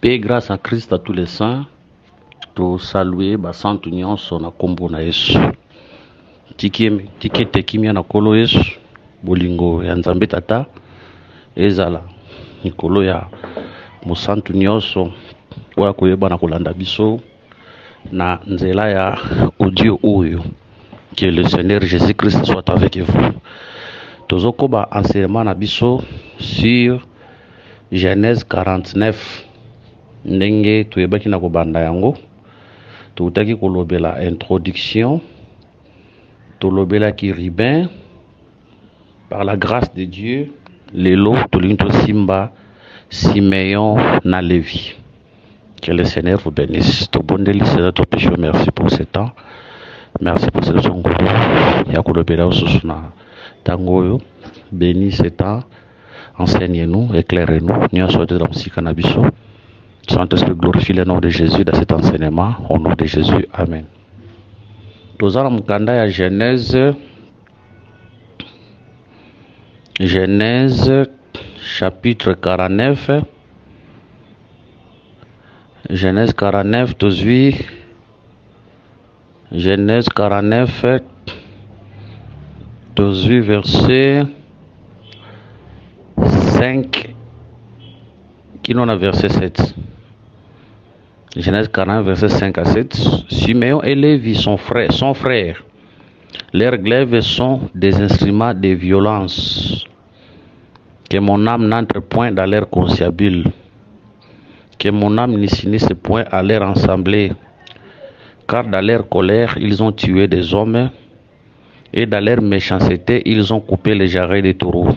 Paix, grâce à Christ à tous les saints, to saluer basantu nyonso na kombo na Yesu. Tikete kimia na kolo Yesu, bolingo ya Nzambe Tata, ezala nikolo ya musantu nyonso wa koyeba na kolanda biso na nzela ya audio oyo. Que le Seigneur Jésus-Christ soit avec vous. Tozokoba enseignement na biso sur Genèse 49. Ndenge tuyebaki na kobanda yango. Tutaki kolobela introduction. Tolobela ki ribin. Par la grâce de Dieu, lelo tolinto simba Siméon na Lévi. Que le Seigneur vous bénisse. Tobondeli c'est notre péché. Merci pour ce temps. Merci pour ce son. Yakolobela osusuna. Tangoyo, bénis ce temps. Enseignez-nous, éclairez-nous. Nous sommes dans le cannabis. Saint-Esprit, glorifie le nom de Jésus dans cet enseignement. Au nom de Jésus, Amen. Nous allons à Genèse chapitre 49. Genèse 49, Genèse 49, verset 5, qui n'en a verset 7. Genèse 49, verset 5 à 7. Siméon et Lévi, son frère. Leurs glaives sont des instruments de violence. Que mon âme n'entre point dans leur conciliabule. Que mon âme ne s'unisse point à leur assemblée. Car dans leur colère, ils ont tué des hommes. Et dans leur méchanceté, ils ont coupé les jarrets des taureaux.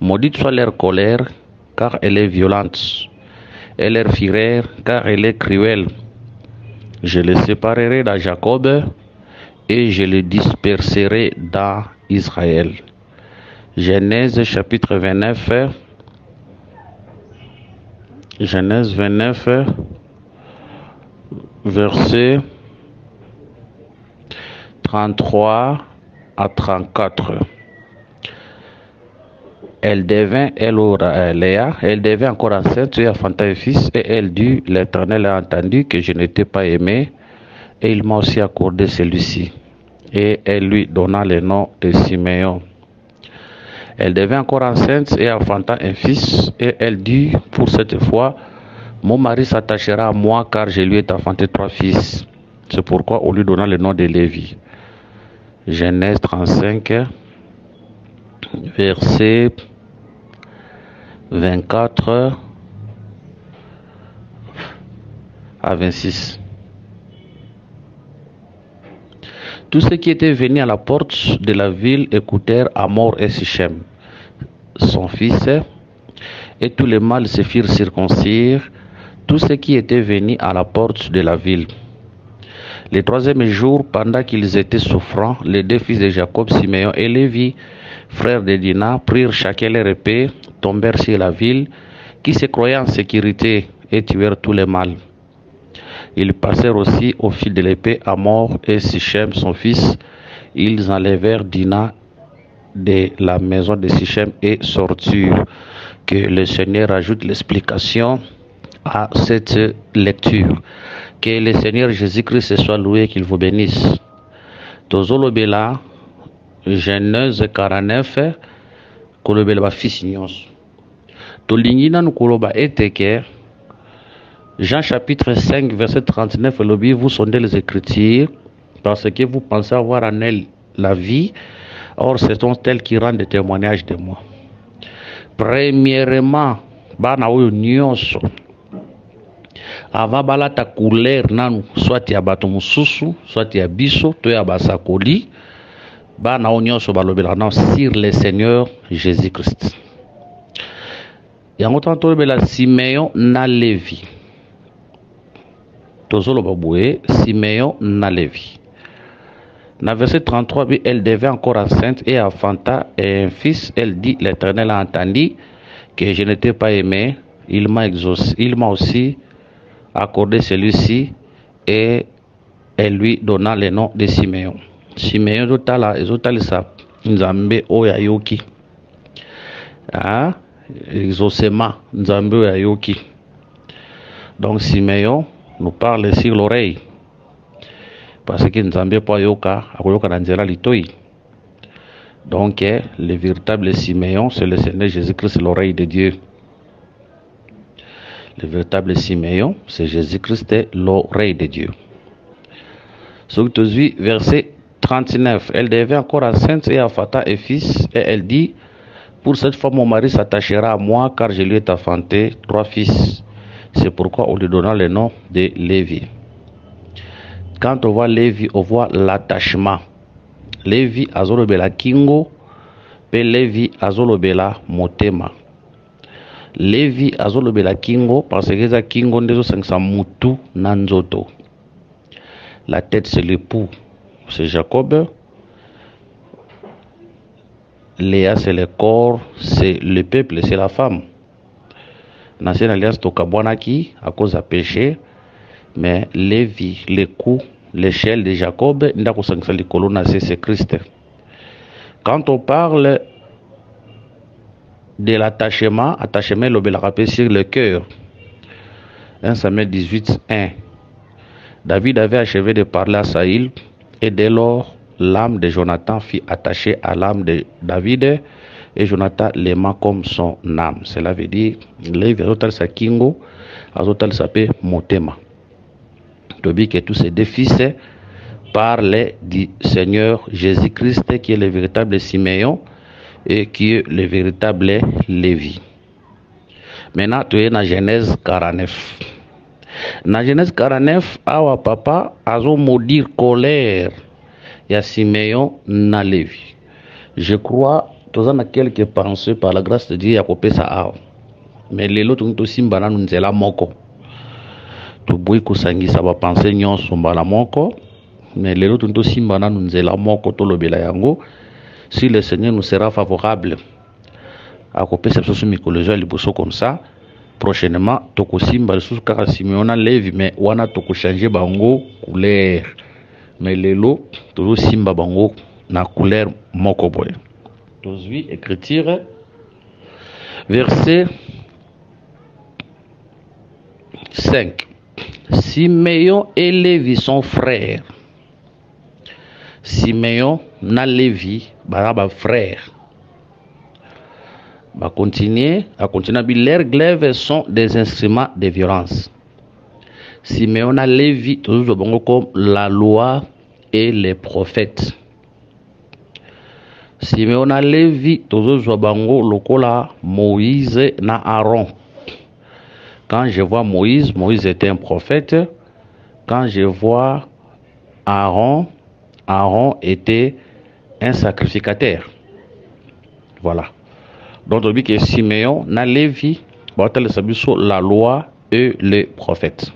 Maudite soit leur colère, car elle est violente. Et leur fureur, car elle est cruelle. Je les séparerai dans Jacob, et je les disperserai dans Israël. Genèse chapitre 29. Genèse 29, verset 33 à 34. Elle devint encore enceinte et enfanta un fils, et elle dit, l'Éternel a entendu que je n'étais pas aimé, et il m'a aussi accordé celui-ci. Et elle lui donna le nom de Siméon. Elle devint encore enceinte et enfanta un fils, et elle dit, pour cette fois, mon mari s'attachera à moi, car je lui ai enfanté 3 fils. C'est pourquoi on lui donna le nom de Lévi. Genèse 35, verset 24 à 26. Tous ceux qui étaient venus à la porte de la ville écoutèrent Hamor et Sichem, son fils, et tous les mâles se firent circoncire, tous ceux qui étaient venus à la porte de la ville. Le 3e jour, pendant qu'ils étaient souffrants, les 2 fils de Jacob, Siméon et Lévi, frères de Dina, prirent chacun leur épée, tombèrent sur la ville, qui se croyait en sécurité, et tuèrent tous les mâles. Ils passèrent aussi au fil de l'épée Hamor et Sichem, son fils. Ils enlevèrent Dina de la maison de Sichem et sortirent. Que le Seigneur ajoute l'explication à cette lecture. Que le Seigneur Jésus-Christ soit loué, qu'il vous bénisse. Tozolobela, Genèse 49, kolobela ba fils nyonso. Tolingina nukoloba eteke. Jean chapitre 5, verset 39, vous sondez les Écritures parce que vous pensez avoir en elles la vie. Or, ce sont elles qui rendent des témoignages de moi. Premièrement, bana oyo nyonso avant balata couleur nanu soit ya bato mususu, soit ya biso, to ya basakoli, bana oyo nyonso balobela non sur le Seigneur Jésus-Christ. Yango tanto bela Siméon na Lévi. Siméon na Lévi. Dans verset 33, elle devait encore enceinte et enfanta un fils. Elle dit, l'Éternel a entendu que je n'étais pas aimé. Il m'a exaucé. Il m'a aussi accordé celui-ci, et elle lui donna le nom de Siméon. Siméon ezotalisa Nzambe oyo ayoki. Exaucement Nzambe oyo ayoki. Donc Simeon nous parle sur l'oreille. Parce que Nzambe po yoka, akoyoka na nzela litoi. Donc le véritable Simeon, c'est le Seigneur Jésus-Christ, l'oreille de Dieu. Le véritable Simeon, c'est Jésus-Christ, l'oreille de Dieu. Sur verset 39, elle devient encore enceinte et affata et fils, et elle dit, pour cette fois mon mari s'attachera à moi, car je lui ai enfanté 3 fils. C'est pourquoi on lui donna le nom de Lévi. Quand on voit Lévi, on voit l'attachement. Lévi azolobela kingo, pe Lévi azolobela motema. Lévi azolobela kingo parce que za kingo ndezo sangisa mutu na nzoto. La tête c'est l'époux, c'est Jacob. Léa c'est le corps, c'est le peuple, c'est la femme. L'ancienne alliance tokabwanaki à cause de péché, mais Lévi, le cou, l'échelle de Jacob, c'est Christ. Quand on parle de l'attachement, attachement le sur le cœur. 1 Samuel 18, 1. David avait achevé de parler à Saïl, et dès lors, l'âme de Jonathan fut attachée à l'âme de David, et Jonathan l'aima comme son âme. Cela veut dire, Lévi azotal sa kingo, azotal sape motema. Tobie que tous ces deux fils parlent du Seigneur Jésus-Christ qui est le véritable Simeon et qui est le véritable Lévi. Maintenant, tu es dans Genèse 49. Dans Genèse 49, awa papa azo maudire colère ya Simeon na Lévi. Je crois que tu as quelques pensées par la grâce de Dieu ya kopé ça awa. Mais les autres nous simba na nzela moko. Tu boui kusangisa ba pensée nyonso mbala moko. Mais les autres nous simba na nzela moko to lobela yango. Si le Seigneur nous sera favorable à couper cette chose mycologique liboso comme ça, prochainement toko simba sous car Simeon na Lévi mais wana toko changer bango couleur. Mais lelo toujours simba bango na couleur moko boy. Tozui écriture verset 5. Simeon et Lévi sont frères. Simeon na Lévi ba frère. À continuer, leurs glaives sont des instruments de violence. Simeon na Lévi toujours bon comme la loi et les prophètes. Simeon na Lévi toujours bango lokola Moïse na Aaron. Quand je vois Moïse était un prophète. Quand je vois Aaron était un sacrificateur. Voilà. Donc, on dit que Simeon na Lévi, la loi et les prophètes.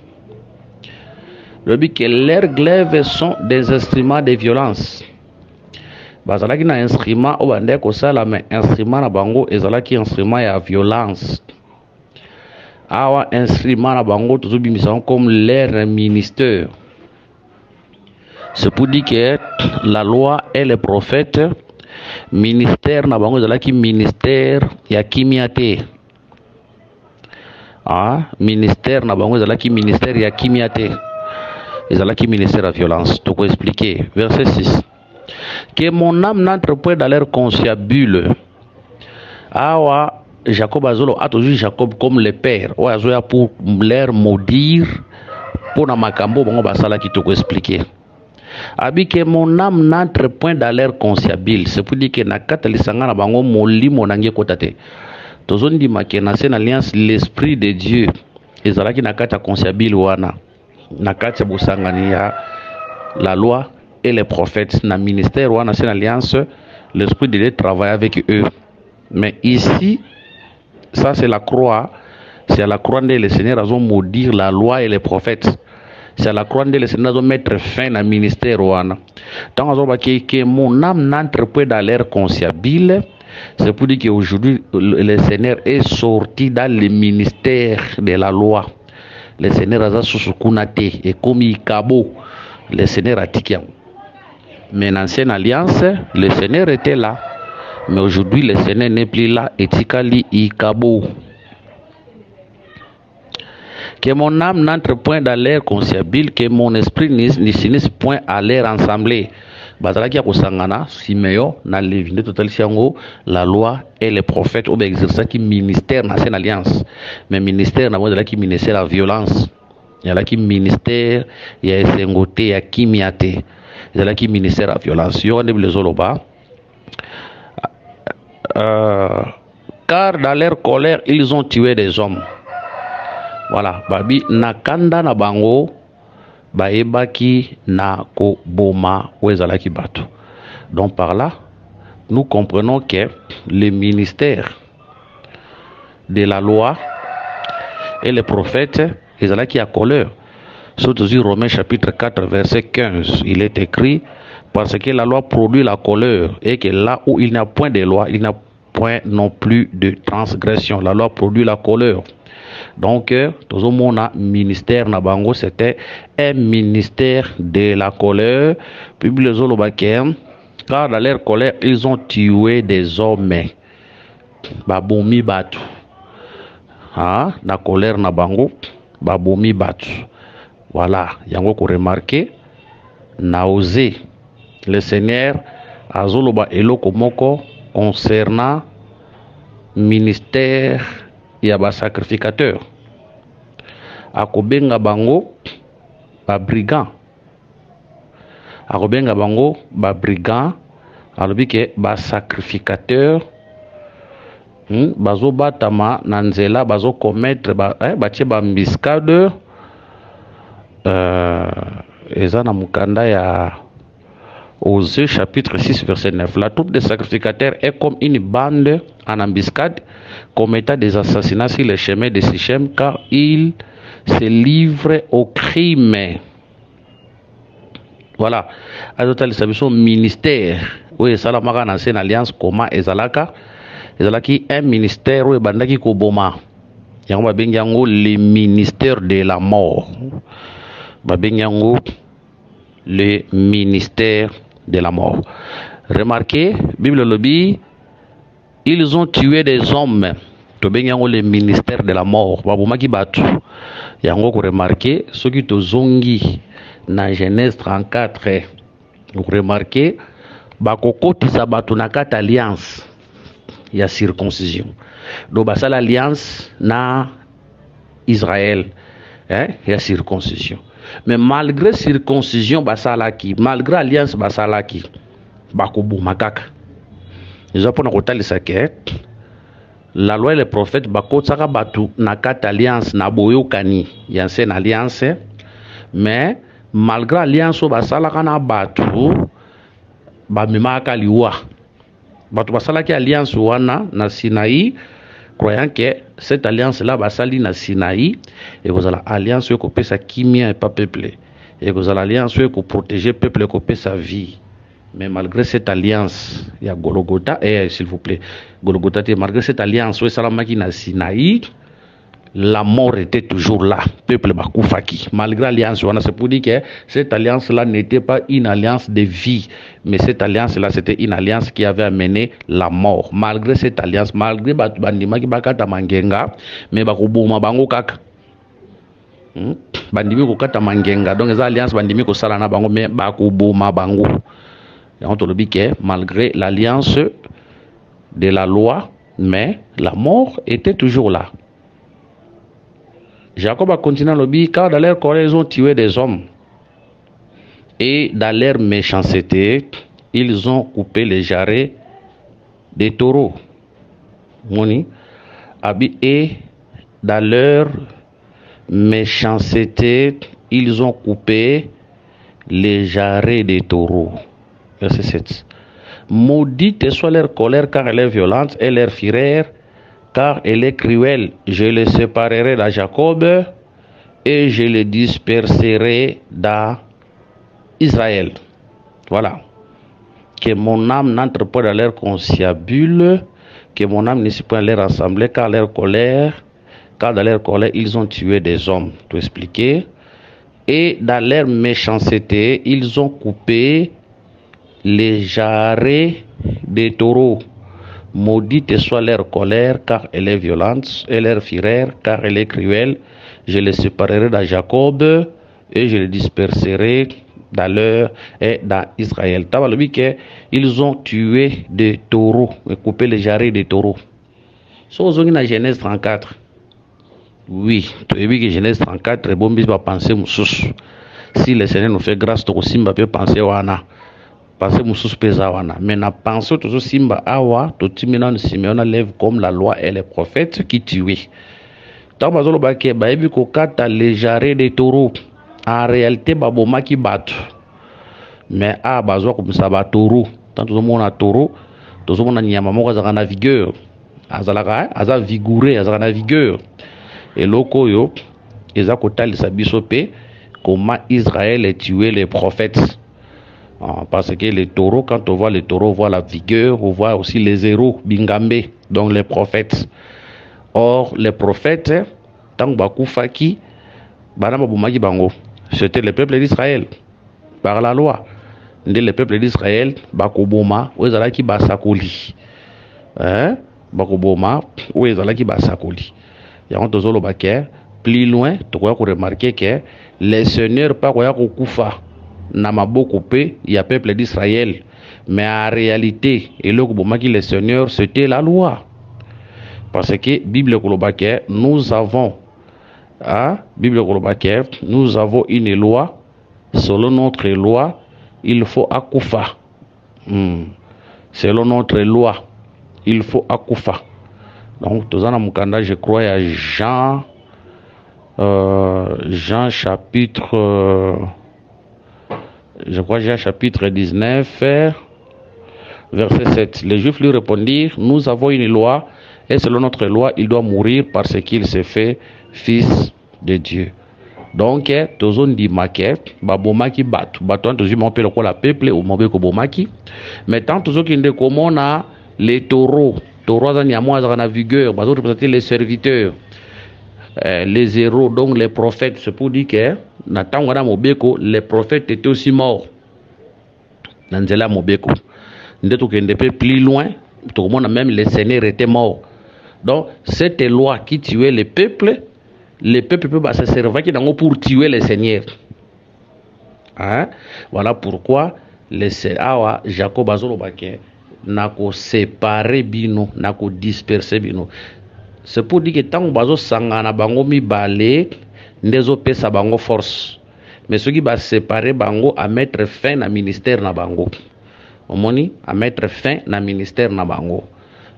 On dit que leurs glaives sont des instruments de violence. Bazalaki na instrument ou bande ko sala mais instrument na bango ezalaki instrument ya violence. Awa instrument na bango tozobimisa comme leur ministère. C'est pour dire que la loi et les prophètes, ministère na bango ezalaki ministère ya kimiate. Ministère na bango ezalaki ministère ya kimiate. Ezalaki ministère à violence. Tu peux expliquer. Verset 6. Que mon âme n'entre point dans leur conciliabule. Awa Jacob azolo a toujours Jacob comme le père. Ou azoya pour leur maudire pour na makambo bango basala qui te peut expliquer. Abi que mon âme n'entre point dans leur conciliabule. C'est pour dire que na katalisanga na bango molimo nange kotate. Tozondi makena c'est alliance l'esprit de Dieu. Ezalaki na kata conciliabule wana. Na kata busangani ya la loi et les prophètes na ministère wana c'est alliance l'esprit de Dieu travaille avec eux. Mais ici ça c'est la croix, c'est à la croix de le Seigneur a maudire la loi et les prophètes. C'est à la croix de le Seigneur a mettre fin à ministère wana. Tant que mon âme n'entre pas dans l'air conciliabule, c'est pour dire qu'aujourd'hui le Seigneur est sorti dans le ministère de la loi. Le Seigneur a susukunate et comme il kabo, le Seigneur a tikiam. Mais dans l'ancienne alliance, le Seigneur était là. Mais aujourd'hui, le Seigneur n'est plus là. Et tikali ikabo. Que mon âme n'entre point dans l'air conciliable, que mon esprit n'y s'unisse point à l'air ensemblé. Bazalaki ya kosangana Siméon na Lévi nde totalisi yango la loi et les prophètes oyo baexerçaki ministère na ancienne alliance. Mais ministère na bango ezalaki ministère ya violence, ezalaki ministère ya esengo te, ya kimia te, ezalaki ministère ya violence. Yo nde bilezoloba car dans leur colère ils ont tué des hommes. Voilà, babi nakanda na bango baebaki na ko boma wezalaki bato. Donc par là, nous comprenons que le ministère de la loi et les prophètes, ils allaient à colère. Surtout Romains chapitre 4 verset 15, il est écrit parce que la loi produit la colère et que là où il n'y a point de loi, il n'y a point non plus de transgression. La loi produit la colère. Donc, tout le monde a ministère Nabango, c'était un ministère de la colère. Puis les autres, car dans leur colère, ils ont tué des hommes. Baboumi batu. Ah, la colère Nabango, baboumi batu. Voilà, yango ko remarqué, na osé le Seigneur azoloba eloko moko concernant ministère ya ba sacrificateur. Akobenga bango ba brigand. Akobenga bango ba brigand, alobi ke ba sacrificateur bazo batama na nzela bazo commettre batie ba mbiscade eza na mukanda ya Osée chapitre 6 verset 9. La troupe des sacrificateurs est comme une bande en embuscade commettant des assassinats sur les chemins de Sichem car ils se livrent au crime. Voilà. Azotal sabiso ministère oui salamaka na ancienne alliance comment ezalaka ezalaki un ministère oui bandaki ko boma yango babengi yango le ministère de la mort. Babengi yango le ministère de la mort. Remarquez, Bible lobby, ils ont tué des hommes. Tobengi yango le ministère de la mort. Babumaki batu. Yango ko remarquer, ceux qui to zongi na Genèse 34. Vous remarquez, bakokotisa batu na kata alliance ya circoncision. Do basala alliance na Israël, ya circoncision. Mais malgré circoncision basalaki, malgré alliance basalaki, bakobuma kaka. Ils ont pour kotalisa ke la loi et les prophètes bakotsaka batu na kata alliance na boyokani ya ancienne alliance, mais malgré alliance basalaka na batu bamemaka liwa. Batu basalaki alliance wana na Sinaï, croyant que cette alliance-là va salir na Sinaï et vous allez alliance qui peut sa kimia et pas peuple et vous allez alliance qui protéger peuple qui peut sa vie. Mais malgré cette alliance, il y a Golgotha s'il vous plaît, Golgotha malgré cette alliance où salamaki na Sinaï, la mort était toujours là, peuple bakufaki. Malgré l'alliance, c'est pour dire que cette alliance-là n'était pas une alliance de vie, mais cette alliance-là, c'était une alliance qui avait amené la mort. Malgré cette alliance, malgré bandima ki bakata mangenga, mais bakubuma bango kaka. Bandimi ko kata mangenga, donc les alliances bandimi ko sala na bango, mais bakubuma bango. Et on te le dit que malgré l'alliance de la loi, mais la mort était toujours là. Jacob a continué à le dire, car dans leur colère, ils ont tué des hommes. Et dans leur méchanceté, ils ont coupé les jarrets des taureaux. Et dans leur méchanceté, ils ont coupé les jarrets des taureaux. Verset 7. Maudite soit leur colère, car elle est violente, et leur fureur, car elle est cruelle. Je les séparerai de Jacob et je les disperserai dans Israël. Voilà. Que mon âme n'entre pas dans leur conciliabule, que mon âme ne s'y point leur assemblée, car dans leur colère, ils ont tué des hommes. Tout expliquer. Et dans leur méchanceté, ils ont coupé les jarrets des taureaux. Maudite soit leur colère, car elle est violente, et leur fureur, car elle est cruelle. je les séparerai dans Jacob et je les disperserai dans leur et dans Israël. Ils ont tué des taureaux et coupé les jarrets des taureaux. So, dans Genèse 34. Oui, tu as vu que Genèse 34, bon, il va penser moussous. Si le Seigneur nous fait grâce, tu aussi peut penser wana. Penser moussous pesa wana. Mais na penser toujours simba awa, tout Simeon lève comme la loi et les prophètes qui tuaient. Tant bazolo baké, ba ebi ko kata les jarrets des taureaux. En réalité, baboma qui battent. Mais ah, bazo comme ça ba taureau. Tant tout le monde a taureau, tout le monde a nyama moko za na vigueur. Azalaka, aza vigouré, aza na vigueur. Et loko yo, eza kotal sa bisope, comment Israël a tué les prophètes. Parce que les taureaux, quand on voit les taureaux, on voit la vigueur, on voit aussi les héros, Bingambe, donc les prophètes. Or, les prophètes, tant Bakoufaki, bango, c'était le peuple d'Israël, par la loi. Le peuple d'Israël, Bakoboma, où est qui basakoli. Bakoboma, où est qui basakoli. Il y a un tozolo baké, plus loin, tu crois qu'on remarque que les seigneurs, pas quoi koufa, n'a pas beaucoup il y a peuple d'Israël. Mais en réalité, et le Kobomaki, les seigneurs, c'était la loi. Parce que, Bible Kolobaké, nous avons, Bible Kolobaké, nous avons une loi. Selon notre loi, il faut akoufa. Selon notre loi, il faut akoufa. Donc, tout ça, je crois, il y a Jean chapitre, je crois, Jean chapitre 19, verset 7. Les Juifs lui répondirent, nous avons une loi, et selon notre loi, il doit mourir parce qu'il s'est fait fils de Dieu. Donc, tous on dit maquet, babomaki batu, batu, tous on peut le quoi la peuple ou mauvais kobomaki. Mais tant tous qui ne comment a les taureaux, taureaux en yamois en vigueur, bazo représenter les serviteurs, les héros, donc les prophètes. C'est pour dire que Nathan wana mobeko, les prophètes étaient aussi morts. Nanzela mobeko. N'était aucun peu plus loin, tout le monde même les seigneurs étaient morts. Donc, cette loi qui tuait les peuples peuvent se servir pour tuer les seigneurs. Voilà pourquoi les seigneurs, Jacob Azolobake, n'a qu'à séparer bino, n'a qu'à disperser bino. C'est pour dire que tant que bazo sangana bango mi balé, ndezo pesa bango force. Mais ceux qui va séparer bango à mettre fin à ministère na bango. Omoni à mettre fin na ministère na bango.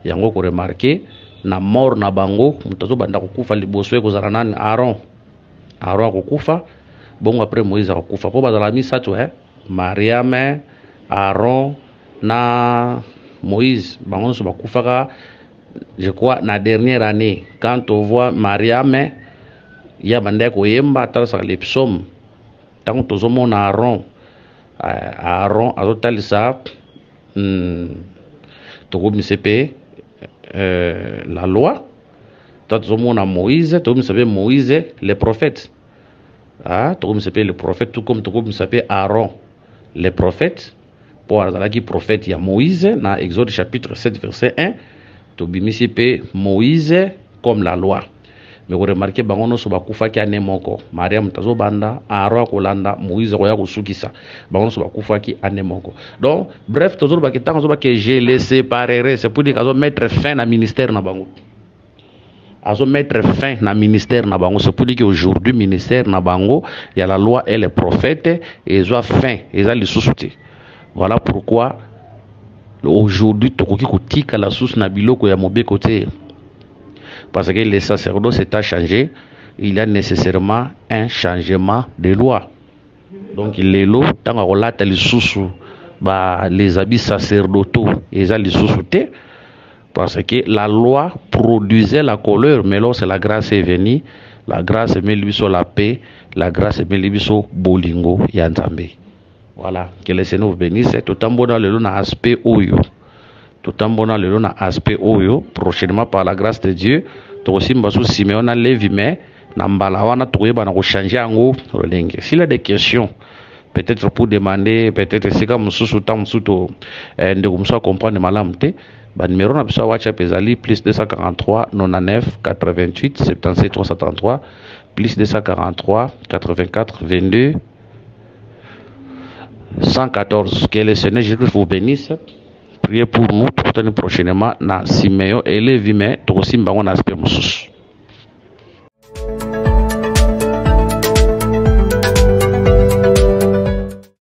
Yango ko remarquer na mort na bango mutazo banda kokufa liboso ko zarana Aaron kokufa bon après Moïse kokufa po bazala mi sato Mariam Aaron na Moïse bango so bakufa je crois la dernière année quand on voit Mariam ya banda ko yemba ta sa les psaumes tant tozo mon Aaron azotalisa to ko misepe la loi, tout le monde a Moïse, tout le monde s'appelle Moïse, les prophètes. Tout le monde s'appelle les prophètes, tout comme tout le monde s'appelle Aaron, les prophètes. Pour les prophètes, il y a Moïse, dans Exode chapitre 7, verset 1, tout le monde s'appelle Moïse comme la loi. Mais vous remarquez, bangono so bakufa ki ane moko. Mariam tazo banda, Aaron kolanda, Moïse koya kusukisa. Bangono so bakufa ki ane moko. Donc, bref, toujours bakitang so que je les séparerai. C'est pour dire qu'ils mettre fin à ministère na bango. Ils mettre fin à ministère na bango. C'est pour dire qu'aujourd'hui ministère na bango, il y a la loi et les prophètes et ils ont fin, ils ont les sous-soutés. Voilà pourquoi aujourd'hui tokoki kotika la source na biloko ya mobe côté. Parce que les sacerdoces étant changé, il y a nécessairement un changement de loi. Donc les lois, tant qu'on l'a les sous les habits sacerdotaux, ils ont les sous-soutés. Parce que la loi produisait la colère, mais lorsque la grâce est venue, la grâce met lui sur la paix, la grâce met lui sur bolingo yanzambe. Voilà, que le Seigneur vous bénisse. Tout en bon dans le aspect oyo. Tout en bon dans le aspect oyo, prochainement par la grâce de Dieu, tu aussi mbasu Simeon a levé mais n'ambalawana trouvé bana ko changer ango rolenge. S'il y a des questions, peut-être pour demander, peut-être c'est comme sous temps sous de comme ça comprendre malamte, ba numéro na biso WhatsApp ezali +243 99 88 77 333 plus 243 84 22 114. Que le Seigneur Jésus vous bénisse. Priez pour nous tout prochainement na Siméon et Lévi mais aussi on aspect mususu.